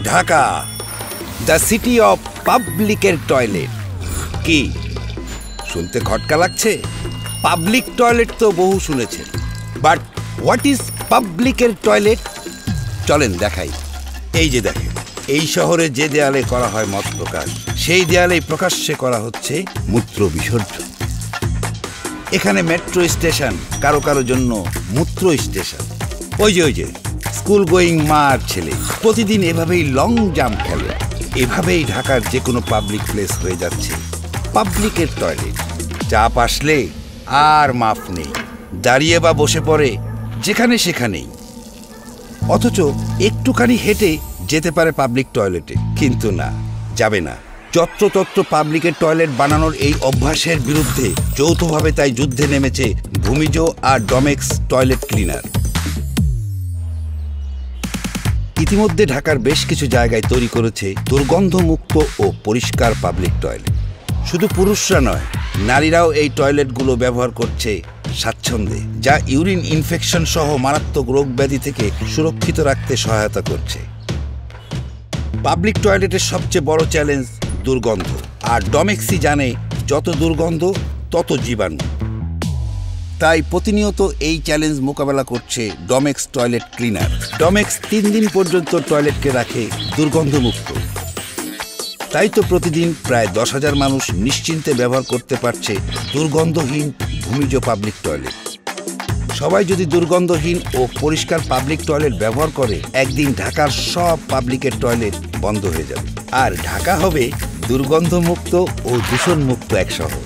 Dhaka, the city of পাবলিকের toilet. কি শুনতে খটকা লাগছে? পাবলিক টয়লেট তো বহু শুনেছেন, বাট হোয়াট ইজ পাবলিকের টয়লেট? চলেন দেখাই। এই যে দেখেন, এই শহরে যে দেয়ালে করা হয় মত প্রকাশ, সেই দেয়ালেই প্রকাশ্যে করা হচ্ছে মূত্র বিসর্জন। এখানে মেট্রো স্টেশন, কারো কারো জন্য মূত্র স্টেশন। ওই যে স্কুল গোয়িং মা আর ছেলে প্রতিদিন এভাবেই লং জাম্প খেলে। এভাবেই ঢাকার যে কোনো পাবলিক প্লেস হয়ে যাচ্ছে পাবলিকের টয়লেট। চাপ আসলে আর মাফ নেই, দাঁড়িয়ে বা বসে পড়ে যেখানে সেখানেই। অথচ একটুখানি হেঁটে যেতে পারে পাবলিক টয়লেটে, কিন্তু না, যাবে না। যত্রতত্র পাবলিকের টয়লেট বানানোর এই অভ্যাসের বিরুদ্ধে যৌথভাবে তাই যুদ্ধে নেমেছে ভূমিজ আর ডমেক্স টয়লেট ক্লিনার। ইতিমধ্যে ঢাকার বেশ কিছু জায়গায় তৈরি করেছে দুর্গন্ধমুক্ত ও পরিষ্কার পাবলিক টয়লেট। শুধু পুরুষরা নয়, নারীরাও এই টয়লেটগুলো ব্যবহার করছে স্বাচ্ছন্দ্যে, যা ইউরিন ইনফেকশন সহ মারাত্মক রোগ ব্যাধি থেকে সুরক্ষিত রাখতে সহায়তা করছে। পাবলিক টয়লেটের সবচেয়ে বড় চ্যালেঞ্জ দুর্গন্ধ, আর ডমেক্সি জানে যত দুর্গন্ধ তত জীবাণু। তাই প্রতিনিয়ত এই চ্যালেঞ্জ মোকাবেলা করছে ডমেক্স টয়লেট ক্লিনার। ডমেক্স 3 দিন পর্যন্ত টয়লেটকে রাখে দুর্গন্ধমুক্ত। তাই তো প্রতিদিন প্রায় 10,000 মানুষ নিশ্চিন্তে ব্যবহার করতে পারছে দুর্গন্ধহীন ভূমিজ পাবলিক টয়লেট। সবাই যদি দুর্গন্ধহীন ও পরিষ্কার পাবলিক টয়লেট ব্যবহার করে, একদিন ঢাকার সব পাবলিকের টয়লেট বন্ধ হয়ে যাবে, আর ঢাকা হবে দুর্গন্ধমুক্ত ও দূষণমুক্ত এক শহর।